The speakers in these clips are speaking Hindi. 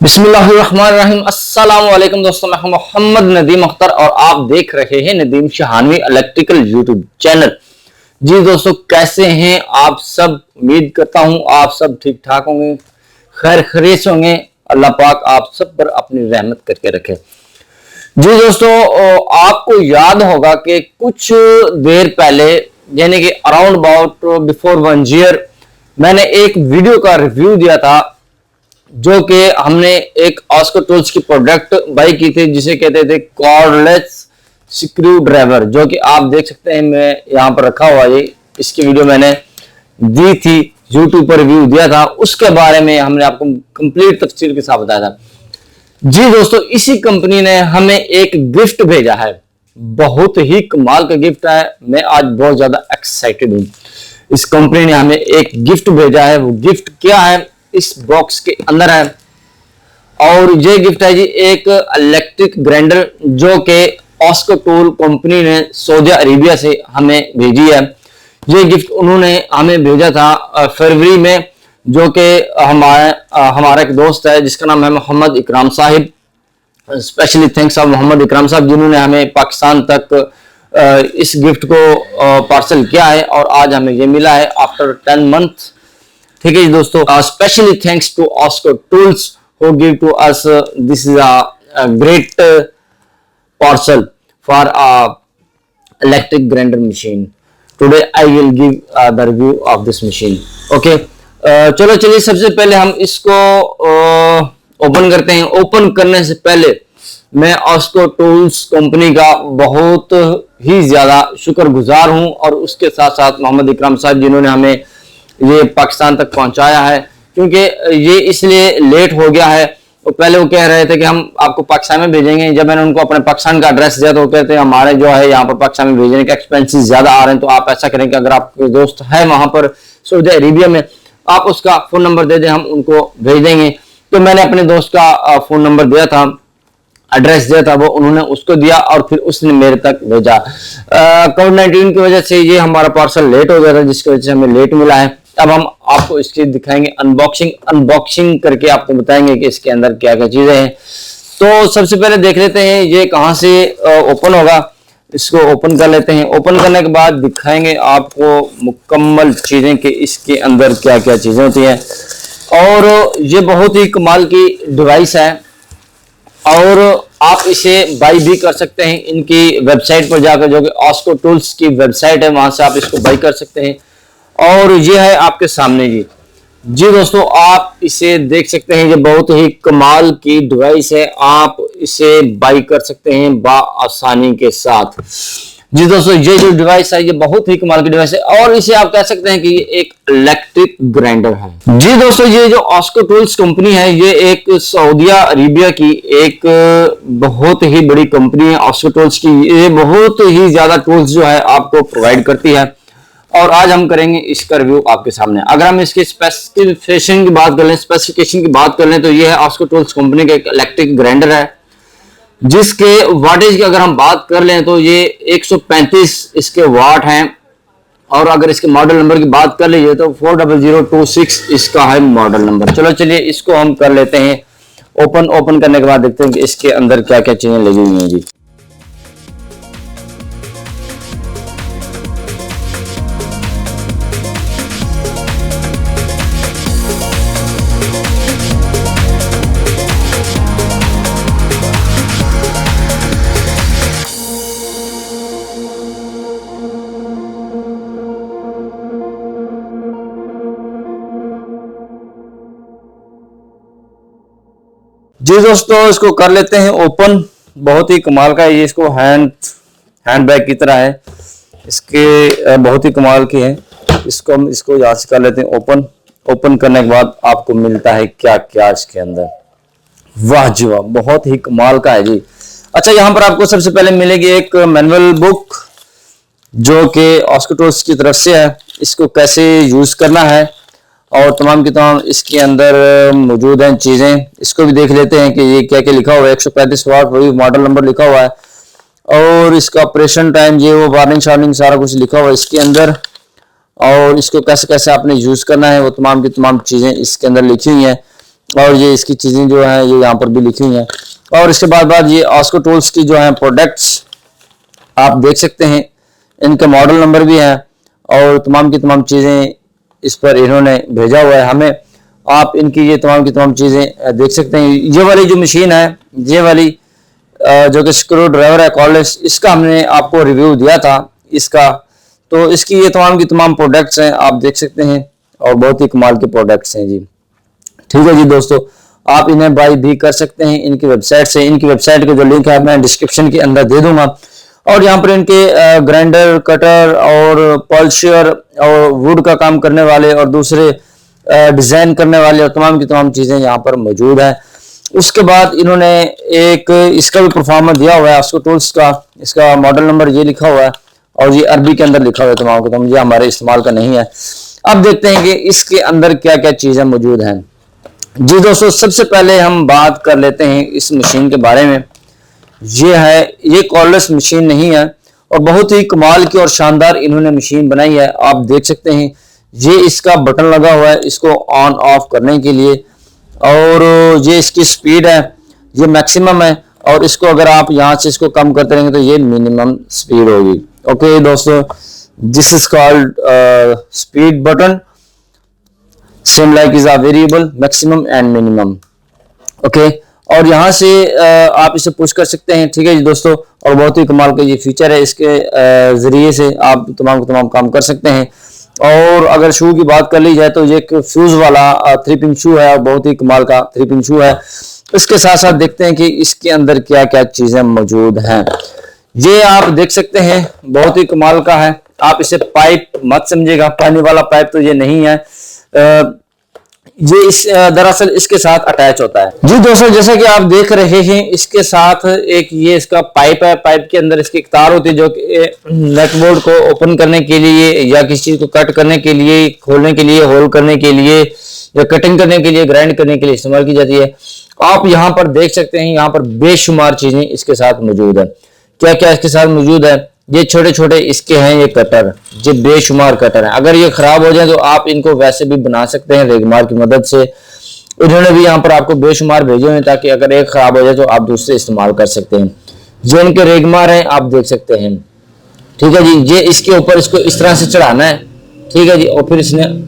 बिस्मिल्लाहिर्रहमानिर्रहीम। अस्सलाम वालेकुम दोस्तों, मैं मोहम्मद नदीम अख्तर और आप देख रहे हैं नदीम शहानवी इलेक्ट्रिकल यूट्यूब चैनल। जी दोस्तों, कैसे हैं आप सब? उम्मीद करता हूं आप सब ठीक ठाक होंगे, खैर खैरियत से होंगे। अल्लाह पाक आप सब पर अपनी रहमत करके रखे। जी दोस्तों, आपको याद होगा कि कुछ देर पहले यानी कि अराउंड अबाउट बिफोर 1 ईयर मैंने एक वीडियो का रिव्यू दिया था, जो कि हमने एक ऑस्को टूल्स की प्रोडक्ट बाई की थी जिसे कहते थे कॉर्डलेस स्क्रू ड्राइवर, जो कि आप देख सकते हैं मैं यहां पर रखा हुआ है। इसकी वीडियो मैंने दी थी, यूट्यूब पर रिव्यू दिया था, उसके बारे में हमने आपको कंप्लीट तफसील के साथ बताया था। जी दोस्तों, इसी कंपनी ने हमें एक गिफ्ट भेजा है, बहुत ही कमाल का गिफ्ट है। मैं आज बहुत ज्यादा एक्साइटेड हूं। इस कंपनी ने हमें एक गिफ्ट भेजा है। वो गिफ्ट क्या है इस बॉक्स के अंदर है, और ये गिफ्ट है जी एक इलेक्ट्रिक ग्राइंडर, जो कि ऑस्को टूल कंपनी ने सऊदी अरेबिया से हमें भेजी है। ये गिफ्ट उन्होंने हमें भेजा था फरवरी में, जो कि हमारा एक दोस्त है जिसका नाम है मोहम्मद इकराम साहिब। Specially thanks of Mohammad Ikram साहब, जिन्होंने हमें पाकिस्तान तक इस गिफ्ट को पार्सल किया है और आज हमें ये मिला है आफ्टर 10 मंथ। ठीक है जी दोस्तों, specially thanks to Osko tools who give to us this is a great parcel for electric grinder machine. Today I will give the review of this machine. Okay, चलिए सबसे पहले हम इसको ओपन करते हैं। ओपन करने से पहले मैं ऑस्को टूल्स कंपनी का बहुत ही ज्यादा शुक्रगुजार हूं, और उसके साथ साथ मोहम्मद इकराम साहब जिन्होंने हमें ये पाकिस्तान तक पहुंचाया है, क्योंकि ये इसलिए लेट हो गया है। तो पहले वो कह रहे थे कि हम आपको पाकिस्तान में भेजेंगे। जब मैंने उनको अपने पाकिस्तान का एड्रेस दिया तो वो कहते हैं हमारे जो है यहाँ पर पाकिस्तान में भेजने के एक्सपेंसेस ज्यादा आ रहे हैं, तो आप ऐसा करें कि अगर आपके दोस्त है वहां पर सऊदी अरेबिया में, आप उसका फोन नंबर दे दें, हम उनको भेज देंगे। तो मैंने अपने दोस्त का फोन नंबर दिया था, एड्रेस दिया था, वो उन्होंने उसको दिया और फिर उसने मेरे तक भेजा। कोविड-19 की वजह से ये हमारा पार्सल लेट हो गया था, जिसकी वजह से हमें लेट मिला है। अब हम आपको इसकी दिखाएंगे अनबॉक्सिंग करके आपको बताएंगे कि इसके अंदर क्या क्या चीजें हैं। तो सबसे पहले देख लेते हैं ये कहां से ओपन होगा। इसको ओपन कर लेते हैं। ओपन करने के बाद दिखाएंगे आपको मुकम्मल चीजें कि इसके अंदर क्या क्या चीजें होती हैं। और ये बहुत ही कमाल की डिवाइस है, और आप इसे बाई भी कर सकते हैं इनकी वेबसाइट पर जाकर, जो कि ऑस्को टूल्स की वेबसाइट है, वहां से आप इसको बाई कर सकते हैं। और ये है आपके सामने जी दोस्तों, आप इसे देख सकते हैं। ये बहुत ही कमाल की डिवाइस है, आप इसे बाई कर सकते हैं आसानी के साथ। जी दोस्तों, ये जो डिवाइस है ये बहुत ही कमाल की डिवाइस है, और इसे आप कह सकते हैं कि ये एक इलेक्ट्रिक ग्राइंडर है। जी दोस्तों, ये जो ऑस्को टूल्स कंपनी है ये एक सऊदी अरेबिया की एक बहुत ही बड़ी कंपनी है। ऑस्को टूल्स की ये बहुत ही ज्यादा टूल्स जो है आपको प्रोवाइड करती है, और आज हम करेंगे इसका रिव्यू आपके सामने। अगर हम इसके स्पेसिफिकेशन की बात कर लें तो ये है ऑस्को टूल्स कंपनी का एक इलेक्ट्रिक ग्राइंडर है, जिसके वाटेज की अगर हम बात कर लें तो ये 135 इसके वाट हैं। और अगर इसके मॉडल नंबर की बात कर लीजिए तो 40026 इसका है मॉडल नंबर। चलिए इसको हम कर लेते हैं ओपन करने के बाद देखते हैं कि इसके अंदर क्या क्या चीजें लगी हुई हैं। जी जी दोस्तों, इसको कर लेते हैं ओपन। बहुत ही कमाल का है ये, इसको हैंड बैग की तरह है, इसके बहुत ही कमाल की है। इसको यहाँ से कर लेते हैं ओपन करने के बाद आपको मिलता है क्या क्या इसके अंदर। वाह जी वाह, बहुत ही कमाल का है जी। अच्छा, यहाँ पर आपको सबसे पहले मिलेगी एक मैनुअल बुक, जो कि ऑस्को टूल्स की तरफ से है। इसको कैसे यूज करना है और तमाम की तमाम इसके अंदर मौजूद हैं चीजें। इसको भी देख लेते हैं कि ये क्या क्या लिखा हुआ है। 135 वाट वही मॉडल नंबर लिखा हुआ है, और इसका ऑपरेशन टाइम ये वो वार्निंग शार्निंग सारा कुछ लिखा हुआ है इसके अंदर। और इसको कैसे कैसे आपने यूज करना है वो तमाम की तमाम चीजें इसके अंदर लिखी हुई हैं। और ये इसकी चीज़ें जो हैं ये यहाँ पर भी लिखी हुई हैं। और इसके बाद ये ऑस्को टूल्स की जो है प्रोडक्ट्स आप देख सकते हैं, इनके मॉडल नंबर भी है और तमाम की तमाम चीज़ें इस पर इन्होंने भेजा हुआ है हमें। आप इनकी ये तमाम की तमाम चीज़ें देख सकते हैं। ये वाली जो मशीन है, ये वाली जो कि स्क्रू ड्राइवर है कॉर्डलेस, इसका हमने आपको रिव्यू दिया था इसका। तो इसकी ये तमाम की तमाम प्रोडक्ट्स हैं, आप देख सकते हैं और बहुत ही कमाल के प्रोडक्ट्स हैं जी। ठीक है जी दोस्तों, आप इन्हें बाय भी कर सकते हैं इनकी वेबसाइट से। इनकी वेबसाइट का जो लिंक है मैं डिस्क्रिप्शन के अंदर दे दूंगा। और यहाँ पर इनके ग्राइंडर, कटर और पॉलिशर और वुड का काम करने वाले और दूसरे डिजाइन करने वाले और तमाम की तमाम चीजें यहाँ पर मौजूद है। उसके बाद इन्होंने एक इसका भी परफॉर्मेंस दिया हुआ है ऑस्को टूल्स का, इसका मॉडल नंबर ये लिखा हुआ है और ये अरबी के अंदर लिखा हुआ है तमाम का तमाम, ये हमारे इस्तेमाल का नहीं है। अब देखते हैं कि इसके अंदर क्या क्या चीजें मौजूद हैं जी दोस्तों। सबसे पहले हम बात कर लेते हैं इस मशीन के बारे में। ये कॉर्डलेस मशीन नहीं है और बहुत ही कमाल की और शानदार इन्होंने मशीन बनाई है। आप देख सकते हैं ये इसका बटन लगा हुआ है इसको ऑन ऑफ करने के लिए, और ये इसकी स्पीड है, ये मैक्सिमम है, और इसको अगर आप यहाँ से इसको कम करते रहेंगे तो ये मिनिमम स्पीड होगी। ओके दोस्तों, this is called speed button, same like is a variable maximum and minimum. Okay, और यहाँ से आप इसे पुश कर सकते हैं। ठीक है जी दोस्तों, और बहुत ही कमाल का ये फीचर है, इसके जरिए से आप तमाम काम कर सकते हैं। और अगर शू की बात कर ली जाए तो ये एक फ्यूज वाला 3 पिन शू है और बहुत ही कमाल का 3 पिन शू है। इसके साथ साथ देखते हैं कि इसके अंदर क्या क्या चीजें मौजूद हैं। ये आप देख सकते हैं बहुत ही कमाल का है। आप इसे पाइप मत समझिएगा, पानी वाला पाइप तो ये नहीं है, ये दरअसल इसके साथ अटैच होता है जी दोस्तों। जैसा कि आप देख रहे हैं इसके साथ एक ये इसका पाइप है, पाइप के अंदर इसकी एक तार होती है जो कि नट बोल्ट को ओपन करने के लिए या किसी चीज को कट करने के लिए, खोलने के लिए, होल करने के लिए या कटिंग करने के लिए, ग्राइंड करने के लिए इस्तेमाल की जाती है। आप यहाँ पर देख सकते हैं, यहाँ पर बेशुमार चीजें इसके साथ मौजूद है। क्या क्या इसके साथ मौजूद है, ये छोटे छोटे इसके हैं ये कटर, ये बेशुमार कटर हैं। अगर ये खराब हो जाए तो आप इनको वैसे भी बना सकते हैं रेगमार की मदद से। उन्होंने भी यहाँ पर आपको बेशुमार भेजे हैं ताकि अगर एक खराब हो जाए तो आप दूसरे इस्तेमाल कर सकते हैं। जो इनके रेगमार हैं आप देख सकते हैं। ठीक है जी, ये इसके ऊपर इसको इस तरह से चढ़ाना है। ठीक है जी, और फिर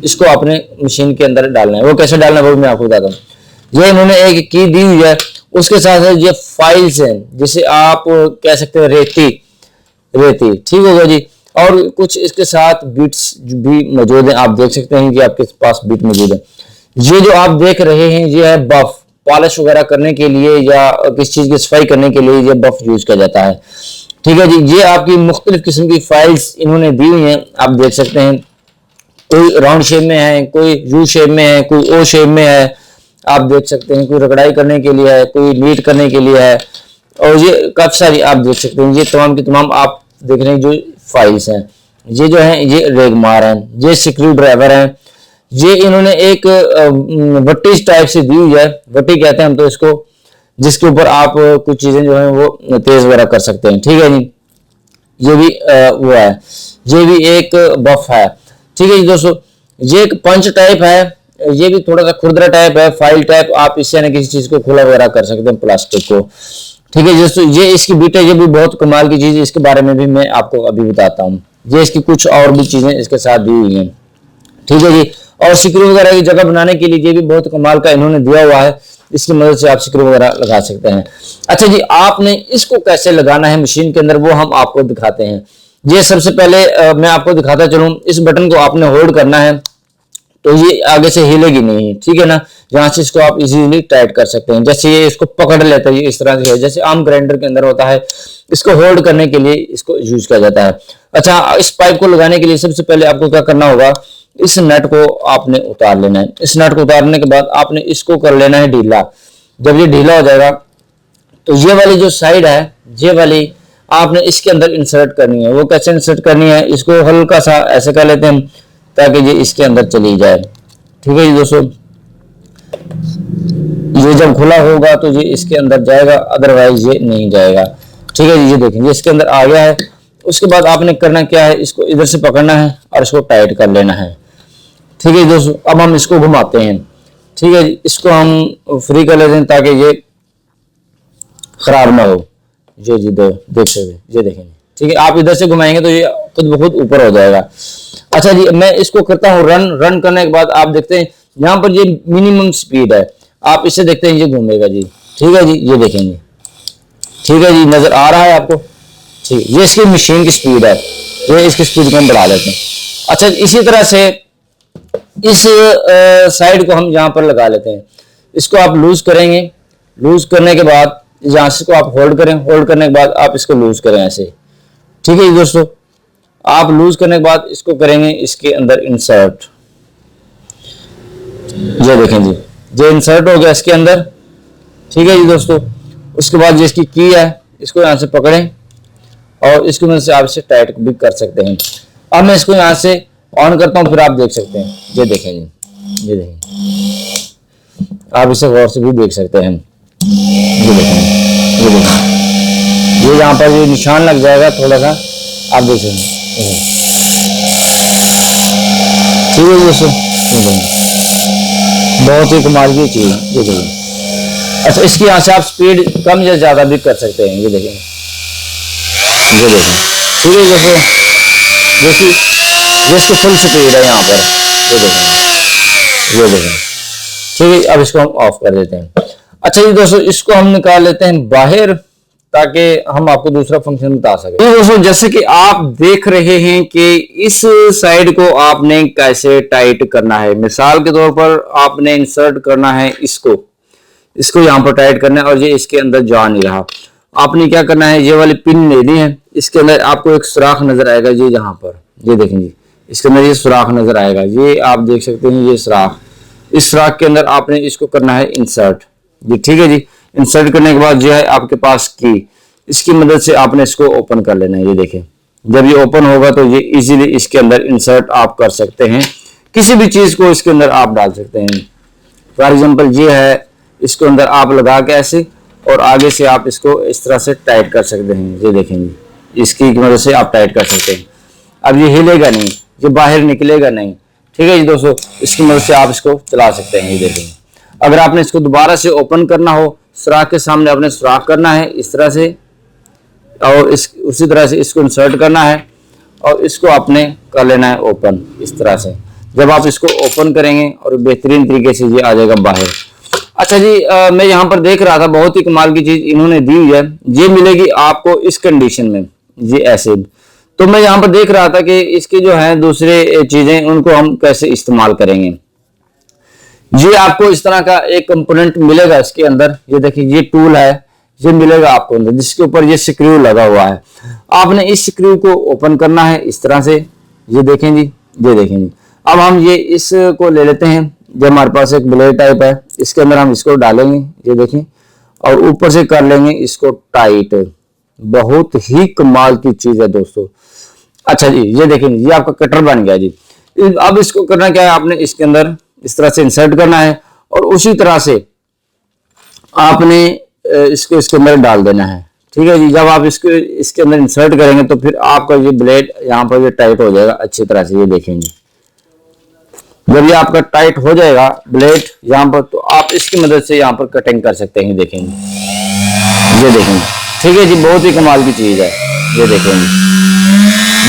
इसको अपने मशीन के अंदर डालना है। वो कैसे डालना है वो मैं आपको बताता हूँ। ये इन्होंने एक की दी हुई है, उसके साथ ये फाइल्स हैं जिसे आप कह सकते हैं रेती। ठीक होगा जी। और कुछ इसके साथ बीट्स भी मौजूद हैं, आप देख सकते हैं कि आपके पास बीट मौजूद है। ये जो आप देख रहे हैं ये है बफ, पॉलिश वगैरह करने के लिए या किसी चीज की सफाई करने के लिए ये बफ यूज किया जाता है। ठीक है जी, ये आपकी मुख्तलिफ किस्म की फाइल्स इन्होंने दी हुई हैं, आप देख सकते हैं। कोई राउंड शेप में है, कोई यू शेप में है, कोई ओ शेप में है, आप देख सकते हैं। कोई रगड़ाई करने के लिए है, कोई नीट करने के लिए है, और ये काफी सारी आप देख सकते हैं। ये तमाम की तमाम आप देख रहे हैं जो फाइल्स हैं। ये जो है ये रेगमार हैं, ये स्क्रू ड्राइवर हैं। ये इन्होंने एक वट्टी टाइप से दी हुई है, वट्टी कहते हैं हम तो इसको, जिसके ऊपर आप कुछ चीजें जो है वो तेज वगैरह कर सकते हैं। ठीक है जी, ये भी वो है, ये भी एक बफ है। ठीक है जी दोस्तों, ये एक पंच टाइप है, ये भी थोड़ा सा खुरदरा टाइप है, फाइल टाइप। आप इससे ना किसी चीज को खुला वगैरह कर सकते हैं, प्लास्टिक को। ठीक है दोस्तों, ये इसकी बीट है, ये भी बहुत कमाल की चीज है, इसके बारे में भी मैं आपको अभी बताता हूँ। ये इसकी कुछ और भी चीजें इसके साथ दी हुई हैं। ठीक है जी, और स्क्रू वगैरह की जगह बनाने के लिए ये भी बहुत कमाल का इन्होंने दिया हुआ है, इसकी मदद से आप स्क्रू वगैरह लगा सकते हैं। अच्छा जी, आपने इसको कैसे लगाना है मशीन के अंदर वो हम आपको दिखाते हैं। ये सबसे पहले मैं आपको दिखाता चलूं, इस बटन को आपने होल्ड करना है तो ये आगे से हिलेगी नहीं। ठीक है ना, यहाँ से इसको आप इजीली टाइट कर सकते हैं। जैसे ये इसको पकड़ लेता है, ये इस तरह से है जैसे आम ग्राइंडर के अंदर होता है, इसको होल्ड करने के लिए इसको यूज किया जाता है। अच्छा, इस पाइप को लगाने के लिए सबसे पहले आपको क्या करना होगा, इस नट को आपने उतार लेना है। इस नट को उतारने के बाद आपने इसको कर लेना है ढीला। जब ये ढीला हो जाएगा तो ये वाली जो साइड है, ये वाली आपने इसके अंदर इंसर्ट करनी है। वो कैसे इंसर्ट करनी है, इसको हल्का सा ऐसे कर लेते हैं ताकि ये इसके अंदर चली जाए। ठीक है जी दोस्तों, ये जब खुला होगा तो ये इसके अंदर जाएगा, अदरवाइज ये नहीं जाएगा। ठीक है जी, ये देखेंगे इसके अंदर आ गया है। उसके बाद आपने करना क्या है, इसको इधर से पकड़ना है और इसको टाइट कर लेना है। ठीक है दोस्तों, अब हम इसको घुमाते हैं। ठीक है जी, इसको हम फ्री कर लेते हैं ताकि ये खराब ना हो। जी देख सकते हैं, ये देखेंगे। ठीक है, आप इधर से घुमाएंगे तो ये खुद ब खुद ऊपर हो जाएगा। अच्छा जी, मैं इसको करता हूँ रन करने के बाद आप देखते हैं यहाँ पर ये मिनिमम स्पीड है, आप इसे देखते हैं ये घूमेगा जी। ठीक है जी, ये देखेंगे। ठीक है जी, नजर आ रहा है आपको। ठीक है, ये इसकी मशीन की स्पीड है, ये इसकी स्पीड को हम बढ़ा देते हैं। अच्छा, इसी तरह से इस साइड को हम यहाँ पर लगा लेते हैं। इसको आप लूज करेंगे, लूज करने के बाद यहाँ से को आप होल्ड करें, होल्ड करने के बाद आप इसको लूज करें ऐसे। ठीक है जी दोस्तों, आप लूज करने के बाद इसको करेंगे इसके अंदर इंसर्ट। ये देखें जी, ये इंसर्ट हो गया इसके अंदर। ठीक है जी दोस्तों, उसके बाद जिसकी की है इसको यहाँ से पकड़ें और इसकी मदद से आप इसे टाइट भी कर सकते हैं। अब मैं इसको यहाँ से ऑन करता हूँ, फिर आप देख सकते हैं। ये देखें जी, ये देखें, आप इसे गौर से भी देख सकते हैं। ये देखें, ये देखें, ये यहाँ पर ये निशान लग जाएगा थोड़ा सा, आप देख सकते हैं। ठीक है दोस्तों, बहुत ही कमाल की चीज है। ये देखिए। अच्छा, इसकी यहाँ से आप स्पीड कम या ज्यादा भी कर सकते हैं। ये देखें, ये देखें। ठीक है दोस्तों, जैसी जिसकी फुल स्पीड है यहाँ पर, ये देखें, ये देखें। ठीक है, अब इसको हम ऑफ कर देते हैं। अच्छा जी दोस्तों, इसको हम निकाल लेते हैं बाहर ताकि हम आपको दूसरा फंक्शन बता सके। तो दोस्तों, जैसे कि आप देख रहे हैं कि इस साइड को आपने कैसे टाइट करना है। मिसाल के तौर पर आपने इंसर्ट करना है इसको यहाँ पर टाइट करना है और ये इसके अंदर जा नहीं रहा। आपने क्या करना है, ये वाली पिन लेनी है, इसके अंदर आपको एक सुराख नजर आएगा। ये यहाँ पर ये देखें जी, इसके अंदर ये सुराख नजर आएगा, ये आप देख सकते हैं, ये सुराख। इस सुराख के अंदर आपने इसको करना है इंसर्ट जी। ठीक है जी, इंसर्ट करने के बाद जो है आपके पास की, इसकी मदद से आपने इसको ओपन कर लेना है। ये देखें, जब ये ओपन होगा तो ये इजीली इसके अंदर इंसर्ट आप कर सकते हैं, किसी भी चीज को इसके अंदर आप डाल सकते हैं। फॉर एग्जांपल ये है, इसको अंदर आप लगा के ऐसे और आगे से आप इसको इस तरह से टाइट कर सकते हैं। ये देखेंगे, इसकी मदद से आप टाइट कर सकते हैं। अब ये हिलेगा नहीं, ये बाहर निकलेगा नहीं। ठीक है जी दोस्तों, इसकी मदद से आप इसको चला सकते हैं। ये देखेंगे, अगर आपने इसको दोबारा से ओपन करना हो, सुराख के सामने आपने सुराख करना है इस तरह से, और उसी तरह से इसको इंसर्ट करना है और इसको आपने कर लेना है ओपन इस तरह से। जब आप इसको ओपन करेंगे और बेहतरीन तरीके से ये आ जाएगा बाहर। अच्छा जी, मैं यहाँ पर देख रहा था, बहुत ही कमाल की चीज इन्होंने दी हुई है। ये मिलेगी आपको इस कंडीशन में, ये ऐसे। तो मैं यहाँ पर देख रहा था कि इसके जो है दूसरे चीजें उनको हम कैसे इस्तेमाल करेंगे। ये आपको इस तरह का एक कंपोनेंट मिलेगा इसके अंदर। ये देखिए, ये टूल है, ये मिलेगा आपको अंदर, जिसके ऊपर ये स्क्रू लगा हुआ है। आपने इस स्क्रू को ओपन करना है इस तरह से। ये देखें जी, ये देखें जी। अब हम ये इसको ले लेते हैं, जो हमारे पास एक ब्लेड टाइप है, इसके अंदर हम इसको डालेंगे। ये देखें, और ऊपर से कर लेंगे इसको टाइट। बहुत ही कमाल की चीज है दोस्तों। अच्छा जी, ये देखें, ये आपका कटर बन गया जी। अब इसको करना क्या है, आपने इसके अंदर इस तरह से इंसर्ट करना है और उसी तरह से आपने इसको इसके अंदर डाल देना है। ठीक है जी, जब आप इसको इसके अंदर इंसर्ट करेंगे तो फिर आपका ये ब्लेड यहाँ पर ये टाइट हो जाएगा अच्छी तरह से। ये देखेंगे, जब ये आपका टाइट हो जाएगा ब्लेड यहाँ पर, तो आप इसकी मदद से यहाँ पर कटिंग कर सकते हैं। देखेंगे, ये देखेंगे। ठीक है जी, बहुत ही कमाल की चीज है। ये देखेंगे,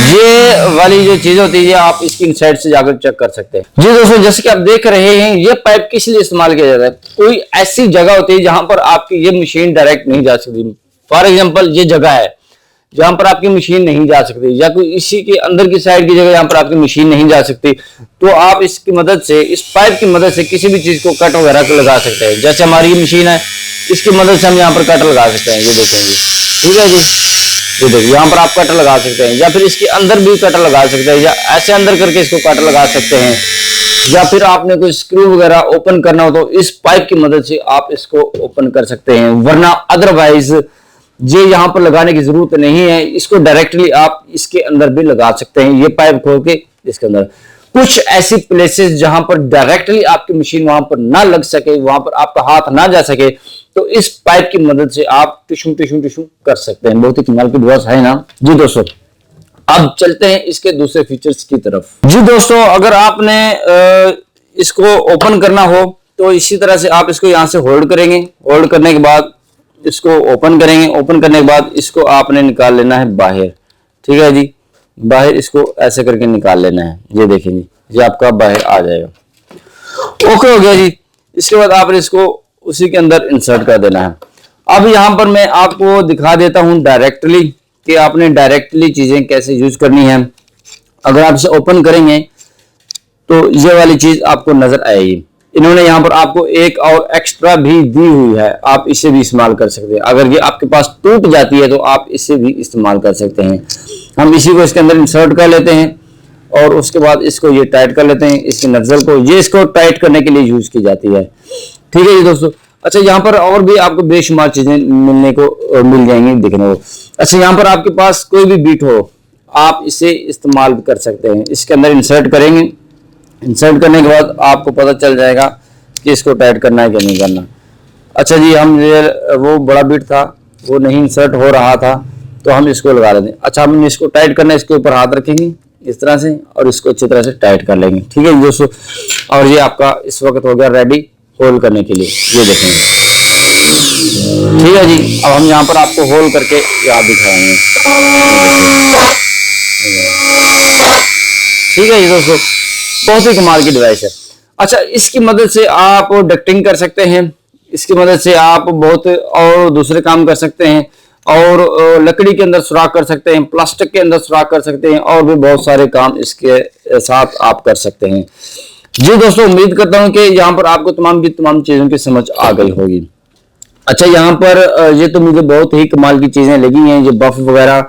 ये वाली जो चीज होती है आप इसकी इनसाइड से जाकर चेक कर सकते हैं। जी दोस्तों, जैसे कि आप देख रहे हैं, ये पाइप किस लिए इस्तेमाल किया जाता है। कोई ऐसी जगह होती है जहां पर आपकी ये मशीन डायरेक्ट नहीं जा सकती। फॉर एग्जांपल, ये जगह है जहां पर आपकी मशीन नहीं जा सकती, या कोई इसी के अंदर की साइड की जगह जहां पर आपकी मशीन नहीं जा सकती, तो आप इसकी मदद से, इस पाइप की मदद से किसी भी चीज को कट वगैरह को लगा सकते हैं। जैसे हमारी ये मशीन है, इसकी मदद से हम यहाँ पर कट लगा सकते हैं। ये देखेंगे, ठीक है जी, ये देखिए, यहाँ पर आप कटर लगा सकते हैं, या फिर इसके अंदर भी कटर लगा सकते हैं, या ऐसे अंदर करके इसको कटर लगा सकते हैं, या फिर आपने कोई स्क्रू वगैरह ओपन करना हो तो इस पाइप की मदद से आप इसको ओपन कर सकते हैं। वरना अदरवाइज ये यहाँ पर लगाने की जरूरत नहीं है, इसको डायरेक्टली आप इसके अंदर भी लगा सकते हैं। ये पाइप खोल के इसके अंदर कुछ ऐसी प्लेसेस जहां पर डायरेक्टली आपकी मशीन वहां पर ना लग सके, वहां पर आपका हाथ ना जा सके, तो इस पाइप की मदद से आप टिश्यू कर सकते हैं। बहुत ही कमाल की डिवाइस है ना जी दोस्तों। अब चलते हैं इसके दूसरे फीचर्स की तरफ। जी दोस्तों, अगर आपने इसको ओपन करना हो तो इसी तरह से आप इसको यहाँ से होल्ड करेंगे, होल्ड करने के बाद इसको ओपन करेंगे, ओपन करने के बाद इसको आपने निकाल लेना है बाहर। ठीक है जी, बाहर इसको ऐसे करके निकाल लेना है। ये देखेंगे, ये आपका बाहर आ जाएगा। ओके हो गया जी। इसके बाद आपने इसको उसी के अंदर इंसर्ट कर देना है। अब यहाँ पर मैं आपको दिखा देता हूँ डायरेक्टली कि आपने डायरेक्टली चीजें कैसे यूज करनी है। अगर आप इसे ओपन करेंगे तो ये वाली चीज आपको नजर आएगी। इन्होंने यहाँ पर आपको एक और एक्स्ट्रा भी दी हुई है, आप इसे भी इस्तेमाल कर सकते हैं। अगर ये आपके पास टूट जाती है तो आप इसे भी इस्तेमाल कर सकते हैं। हम इसी को इसके अंदर इंसर्ट कर लेते हैं और उसके बाद इसको ये टाइट कर लेते हैं, इसके नक्सल को। ये इसको टाइट करने के लिए यूज की जाती है। ठीक है जी दोस्तों। अच्छा, यहाँ पर और भी आपको बेशुमार चीजें मिलने को मिल जाएंगी देखने को। अच्छा, यहाँ पर आपके पास कोई भी बीट हो, आप इसे इस्तेमाल कर सकते हैं। इसके अंदर इंसर्ट करेंगे, इंसर्ट करने के बाद आपको पता चल जाएगा कि इसको टाइट करना है कि नहीं करना। अच्छा जी, हम ये वो बड़ा बिट था वो नहीं इंसर्ट हो रहा था तो हम इसको लगा लेते हैं। अच्छा, हम इसको टाइट करना है, इसके ऊपर हाथ रखेंगे इस तरह से और इसको अच्छी तरह से टाइट कर लेंगे। ठीक है दोस्तों, और ये आपका इस वक्त हो गया रेडी होल्ड करने के लिए। ये देखेंगे, ठीक है जी। अब हम यहाँ पर आपको होल्ड करके यहाँ दिखाएंगे। ठीक है जी दोस्तों, बहुत ही कमाल की डिवाइस है। अच्छा, इसकी मदद से आप डक्टिंग कर सकते हैं, इसकी मदद से आप बहुत और दूसरे काम कर सकते हैं, और लकड़ी के अंदर सुराख कर सकते हैं, प्लास्टिक के अंदर सुराख कर सकते हैं, और भी बहुत सारे काम इसके साथ आप कर सकते हैं। जी दोस्तों, उम्मीद करता हूं कि यहाँ पर आपको तमाम की तमाम चीजों की समझ आ गई होगी। अच्छा, यहाँ पर ये तो मुझे बहुत ही कमाल की चीजें लगी हैं, ये बफ वगैरह,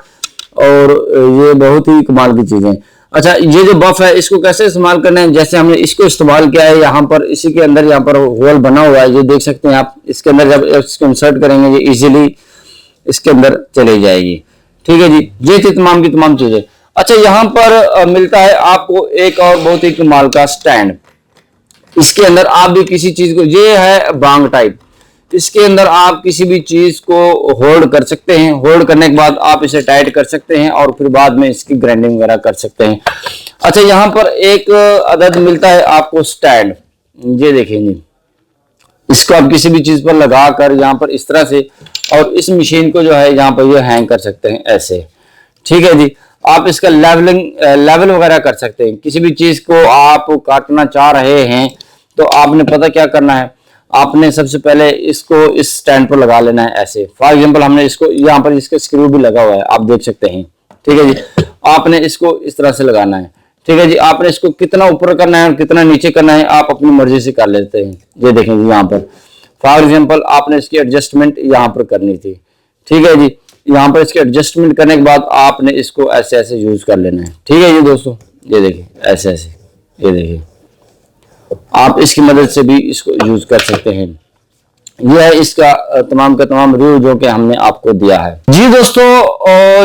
और ये बहुत ही कमाल की चीजें। अच्छा, ये जो बफ है इसको कैसे इस्तेमाल करना है, जैसे हमने इसको इस्तेमाल किया है, यहाँ पर इसी के अंदर यहाँ पर होल बना हुआ है, ये देख सकते हैं आप। इसके अंदर जब इसको इंसर्ट करेंगे ये इजीली इसके अंदर चली जाएगी। ठीक है जी, ये थी तमाम की तमाम चीजें। अच्छा, यहाँ पर मिलता है आपको एक और बहुत ही कमाल का स्टैंड। इसके अंदर आप भी किसी चीज को, ये है बांग टाइप, इसके अंदर आप किसी भी चीज को होल्ड कर सकते हैं। होल्ड करने के बाद आप इसे टाइट कर सकते हैं और फिर बाद में इसकी ग्राइंडिंग वगैरह कर सकते हैं। अच्छा, यहाँ पर एक अदद मिलता है आपको स्टैंड, ये देखेंगे। इसको आप किसी भी चीज पर लगा कर यहाँ पर इस तरह से, और इस मशीन को जो है यहाँ पर ये हैंग कर सकते हैं ऐसे। ठीक है जी, आप इसका लेवल वगैरह कर सकते हैं। किसी भी चीज को आप काटना चाह रहे हैं तो आपने पता क्या करना है, आपने सबसे पहले इसको इस स्टैंड पर लगा लेना है ऐसे। फॉर एग्जांपल हमने इसको यहाँ पर इसका स्क्रू भी लगा हुआ है, आप देख सकते हैं। ठीक है जी, आपने इसको इस तरह से लगाना है। ठीक है जी, आपने इसको कितना ऊपर करना है और कितना नीचे करना है आप अपनी मर्जी से कर लेते हैं। ये देखेंगे यहाँ पर फॉर एग्जाम्पल आपने इसकी एडजस्टमेंट यहाँ पर करनी थी। ठीक है जी, यहाँ पर इसके एडजस्टमेंट करने के बाद आपने इसको ऐसे ऐसे यूज कर लेना है। ठीक है जी दोस्तों, ये देखिए ऐसे ऐसे, ये देखिए आप इसकी मदद से भी इसको यूज कर सकते हैं। यह है इसका तमाम का तमाम रिव्यू जो कि हमने आपको दिया है। जी दोस्तों,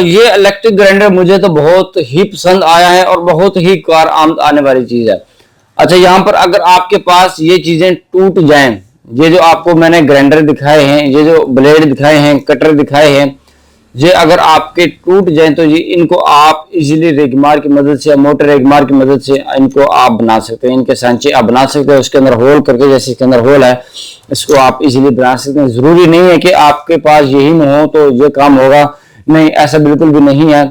ये इलेक्ट्रिक ग्राइंडर मुझे तो बहुत ही पसंद आया है और बहुत ही कारआमद आने वाली चीज है। अच्छा, यहाँ पर अगर आपके पास ये चीजें टूट जाएं, ये जो आपको मैंने ग्राइंडर दिखाए हैं, ये जो ब्लेड दिखाए हैं, कटर दिखाए हैं, ये अगर आपके टूट जाएं तो ये इनको आप इजीली रेगमार की मदद से, मोटर रेगमार की मदद से इनको आप बना सकते हैं। इनके सांचे आप बना सकते हैं, उसके अंदर होल करके, जैसे इसके अंदर होल है, इसको आप इजीली बना सकते हैं। जरूरी नहीं है कि आपके पास यही न हो तो ये काम होगा, नहीं, ऐसा बिल्कुल भी नहीं है।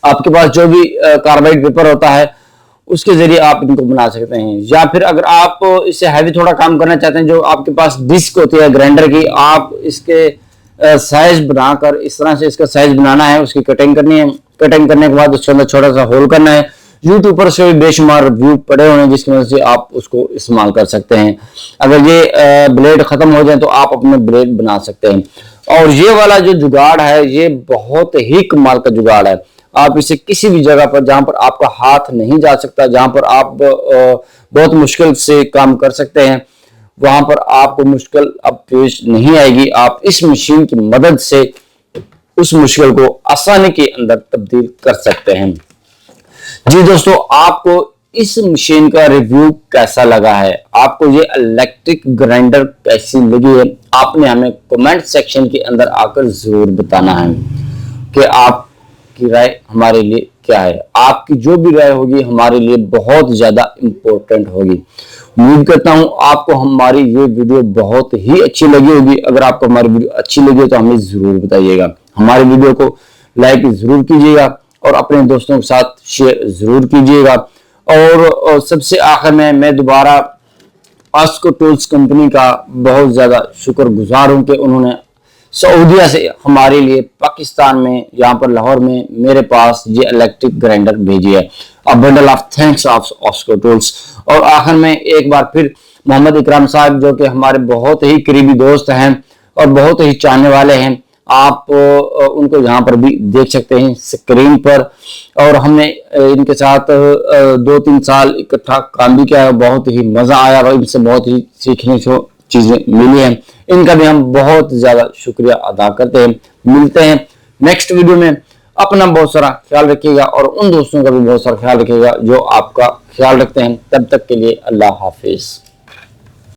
आपके पास जो भी कार्बाइड पेपर होता है उसके जरिए आप इनको बना सकते हैं। या फिर अगर आप इससे हैवी थोड़ा काम करना चाहते हैं, जो आपके पास डिस्क होती है ग्राइंडर की, आप इसके साइज बनाकर इस तरह से इसका साइज बनाना है, उसकी कटिंग करनी है। कटिंग करने के बाद उसके अंदर छोटा सा होल करना है। यूट्यूब पर से भी बेशुमार रिव्यू पड़े हुए हैं जिसकी वजह से आप उसको इस्तेमाल कर सकते हैं। अगर ये ब्लेड खत्म हो जाए तो आप अपने ब्लेड बना सकते हैं। और ये वाला जो जुगाड़ है ये बहुत ही कमाल का जुगाड़ है। आप इसे किसी भी जगह पर जहां पर आपका हाथ नहीं जा सकता, जहां पर आप बहुत मुश्किल से काम कर सकते हैं, वहां पर आपको मुश्किल अब पेश नहीं आएगी। आप इस मशीन की मदद से उस मुश्किल को आसानी के अंदर तब्दील कर सकते हैं। जी दोस्तों, आपको इस मशीन का रिव्यू कैसा लगा है, आपको ये इलेक्ट्रिक ग्राइंडर कैसी लगी है, आपने हमें कमेंट सेक्शन के अंदर आकर जरूर बताना है कि आपकी राय हमारे लिए क्या है। आपकी जो भी राय होगी हमारे लिए बहुत ज्यादा इंपॉर्टेंट होगी। उम्मीद करता हूं आपको हमारी ये वीडियो बहुत ही अच्छी लगी होगी। अगर आपको हमारी वीडियो अच्छी लगी हो तो हमें जरूर बताइएगा। हमारी वीडियो को लाइक जरूर कीजिएगा और अपने दोस्तों के साथ शेयर जरूर कीजिएगा। और सबसे आखिर में मैं दोबारा ऑस्को टूल्स कंपनी का बहुत ज्यादा शुक्रगुजार हूं कि उन्होंने सऊदीया से हमारे लिए पाकिस्तान में यहाँ पर लाहौर में मेरे पास ये इलेक्ट्रिक ग्राइंडर भेजी है। A bundle of thanks of Osko tools. और आखिर में एक बार फिर मोहम्मद इकराम साहब जो कि हमारे बहुत ही करीबी दोस्त हैं और बहुत ही चाहने वाले हैं, आप उनको यहाँ पर भी देख सकते हैं स्क्रीन पर। और हमने इनके साथ 2-3 साल इकट्ठा काम भी किया है, बहुत ही मजा आया और इनसे बहुत ही सीखने को चीजें मिली हैं। इनका भी हम बहुत ज्यादा शुक्रिया अदा करते हैं। मिलते हैं नेक्स्ट वीडियो में। अपना बहुत सारा ख्याल रखिएगा और उन दोस्तों का भी बहुत सारा ख्याल रखिएगा जो आपका ख्याल रखते हैं। तब तक के लिए अल्लाह हाफिज।